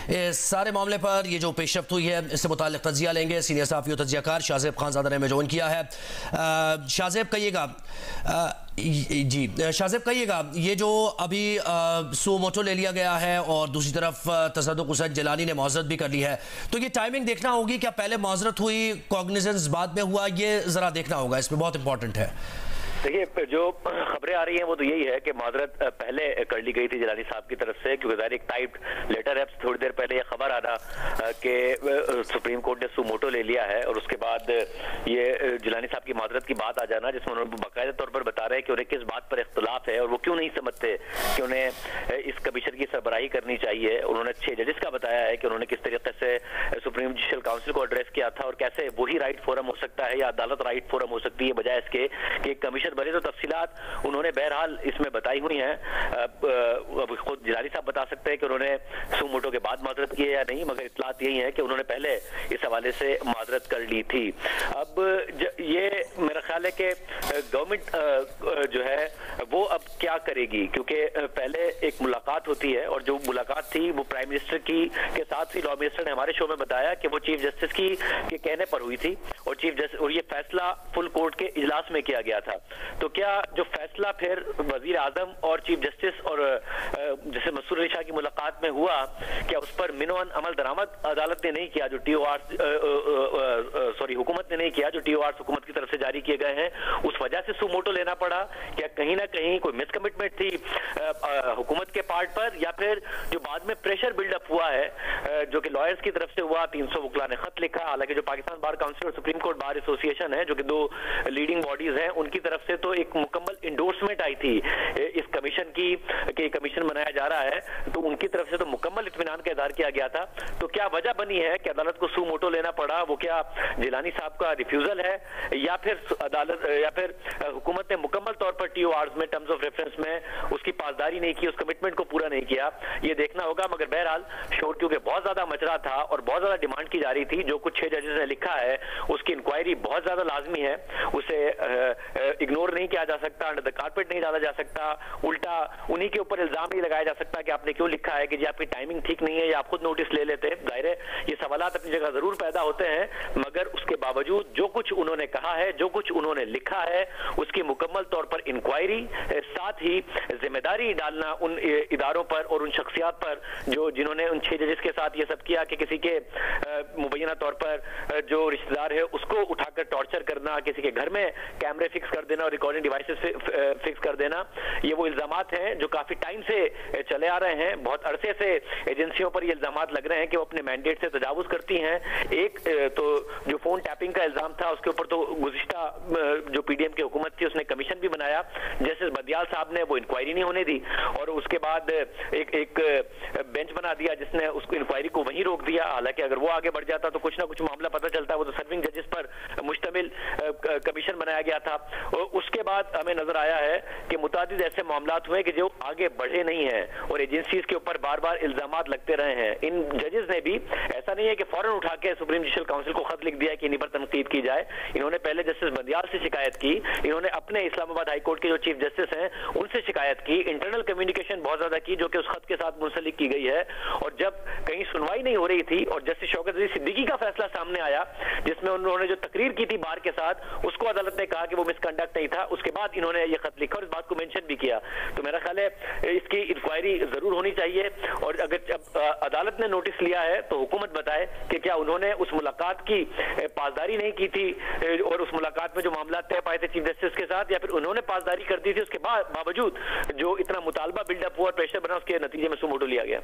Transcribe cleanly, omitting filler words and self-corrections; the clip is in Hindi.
इस सारे मामले पर ये जो पेशरफ्त हुई है इससे मुताल्लिक़ तज्जिया लेंगे। सीनियर सहाफ़ी और तज्जियाकार शाहज़ेब खानज़ादा ने हमें ज्वाइन किया है। शाहज़ेब कहिएगा, जी शाहज़ेब कहिएगा, ये जो अभी सू मोटो ले लिया गया है और दूसरी तरफ तसद्दुक़ हुसैन जिलानी ने मुआज़रत भी कर ली है, तो ये टाइमिंग देखना होगी, क्या पहले मुआज़रत हुई, कॉग्निजेंस बाद में हुआ, ये ज़रा देखना होगा, इसमें बहुत इंपॉर्टेंट है। देखिए, जो खबरें आ रही हैं वो तो यही है कि माजरत पहले कर ली गई थी जिलानी साहब की तरफ से, क्योंकि ज़ाहिर एक टाइप्ड लेटर है। थोड़ी देर पहले ये खबर आ था कि सुप्रीम कोर्ट ने सुमोटो ले लिया है और उसके बाद ये जिलानी साहब की माजरत की बात आ जाना, जिसमें उन्होंने बाकायदा तौर पर बता रहे हैं कि उन्हें किस बात पर इख्तलाफ है और वो क्यों नहीं समझते कि उन्हें इस कमीशन की सरबराही करनी चाहिए। उन्होंने 6 जजेस का बताया है कि उन्होंने किस तरीके से सुप्रीम जुडिशल काउंसिल को एड्रेस किया था और कैसे वही राइट फोरम हो सकता है या अदालत राइट फोरम हो सकती है, बजाय इसके कि कमीशन बने। तो तफसीलात उन्होंने बहरहाल इसमें बताई हुई हैं। अब खुद जिलानी साहब बता सकते हैं कि उन्होंने सुमोटो के बाद माजरत की है या नहीं, मगर इत्तलात यही है कि उन्होंने पहले इस हवाले से माजरत कर ली थी। अब ये मेरा ख्याल है कि गवर्नमेंट जो है वो अब क्या करेगी, क्योंकि पहले एक मुलाकात होती है और जो मुलाकात थी वो प्राइम मिनिस्टर की के साथ ही लॉ मिनिस्टर ने हमारे शो में बताया कि वो चीफ जस्टिस की के कहने पर हुई थी और चीफ जस्टिस और ये फैसला फुल कोर्ट के इजलास में किया गया था। तो क्या जो फैसला फिर वजीर आजम और चीफ जस्टिस और जैसे मसूद अली शाह की मुलाकात में हुआ, क्या उस पर मिनोअन अमल दरामद अदालत ने नहीं किया, जो हुकूमत ने नहीं किया, जो TOR हुकूमत की तरफ से जारी किए गए हैं, उस वजह से सुमोटो लेना पड़ा? क्या कहीं ना कहीं कोई मिसकमिटमेंट थी हुकूमत के पार्ट पर, या फिर जो बाद में प्रेशर बिल्डअप हुआ है जो कि लॉयर्स की तरफ से हुआ, 300 वकला ने खत लिखा, हालांकि जो पाकिस्तान बार काउंसिल और सुप्रीम कोर्ट बार एसोसिएशन है जो कि 2 लीडिंग बॉडीज हैं, उनकी तरफ से तो एक मुकम्मल इंडोर्समेंट आई थी इस कमीशन की कि कमीशन बनाया जा रहा है, तो उनकी तरफ से तो मुकम्मल इत्मीनान का इज़हार किया गया था। तो क्या वजह बनी है कि अदालत को सुमोटो लेना पड़ा? वो क्या जिलानी साहब का रिफ्यूजल है या फिर अदालत या फिर हुकूमत ने मुकम्मल तौर पर TORs में टर्म्स ऑफ रेफरेंस में उसकी पासदारी नहीं की, उस कमिटमेंट को पूरा नहीं किया? ये देखना होगा। मगर बहरहाल शोर क्योंकि बहुत ज्यादा मच रहा था और बहुत ज्यादा डिमांड की जा रही थी, जो कुछ 6 जजेस ने लिखा है उसकी इंक्वायरी बहुत ज्यादा लाजमी है, उसे इग्नोर नहीं किया जा सकता, अंडर द कारपेट नहीं डाला जा सकता, उल्टा उन्हीं के ऊपर इल्जाम नहीं लगाया जा सकता कि आपने क्यों लिखा है कि जी आपकी टाइमिंग ठीक नहीं है या आप खुद नोटिस ले लेते। जाहिर है ये सवालात अपनी जगह जरूर पैदा होते हैं, मगर उसके बावजूद जो कुछ उन्होंने कहा है, जो कुछ उन्होंने लिखा है, उसकी मुकम्मल तौर पर इंक्वायरी, साथ ही जिम्मेदारी डालना उन इदारों पर और उन शख्सियात पर जो जिन्होंने उन 6 जजेस के साथ ये सब किया कि किसी के मुबैना तौर पर जो रिश्तेदार है उसको उठाकर टॉर्चर करना, किसी के घर में कैमरे फिक्स कर देना और रिकॉर्डिंग डिवाइसेस फिक्स कर देना, ये वो इल्जामात हैं जो काफी टाइम से चले आ रहे हैं। बहुत अरसे से एजेंसियों पर ये इल्जामात लग रहे हैं कि वो अपने मैंडेट से तजावुज करती हैं। एक तो जो फोन टैपिंग का इल्जाम था उसके ऊपर तो गुज़िश्ता जो PDM की हुकूमत थी उसने कमीशन भी बनाया, जस्टिस बदियाल साहब ने वो इंक्वायरी नहीं होने दी और उसके बाद एक बेंच बना दिया जिसने उसको इंक्वायरी को वहीं रोक दिया। हालांकि अगर वो आगे बढ़ जाता तो कुछ ना कुछ मामला पता चलता, वो तो सर्विंग जजेस पर मुश्तमिल कमीशन बनाया गया था। और उसके बाद हमें नजर आया है कि मुतादिद ऐसे मामलात हुए कि जो आगे बढ़े नहीं हैं और एजेंसीज के ऊपर बार बार इल्जामात लगते रहे हैं। इन जजेस ने भी ऐसा नहीं है कि फौरन उठा के सुप्रीम जुडिशल काउंसिल को खत लिख दिया कि इन्हीं पर तनकीद की जाए। इन्होंने पहले जस्टिस बंदियाल से शिकायत की, इन्होंने अपने इस्लामाबाद हाई कोर्ट के जो चीफ जस्टिस हैं उनसे शिकायत की, इंटरनल कम्युनिकेशन बहुत ज्यादा की जो कि उस खत के साथ मुंसलिक की गई है। और जब कहीं सुनवाई नहीं हो रही थी और जस्टिस शौकत अली सिद्दीकी का फैसला सामने आया जिसमें उन्होंने जो तकरीर की थी बार के साथ, उसको अदालत ने कहा कि वो मिसकंडक्ट नहीं था, उसके बाद इन्होंने ये खत लिखा और इस बात को मेंशन भी किया। तो मेरा ख्याल है इसकी इंक्वायरी जरूर होनी चाहिए और अगर जब अदालत ने नोटिस लिया है तो हुकूमत बताए कि क्या उन्होंने उस मुलाकात की पासदारी नहीं की थी और उस मुलाकात में जो मामला तय पाए थे चीफ जस्टिस के साथ, या फिर उन्होंने पासदारी कर दी थी उसके बावजूद जो इतना मुतालबा बिल्डअप हुआ और प्रेशर बना उसके नतीजे में सुमोटो लिया गया।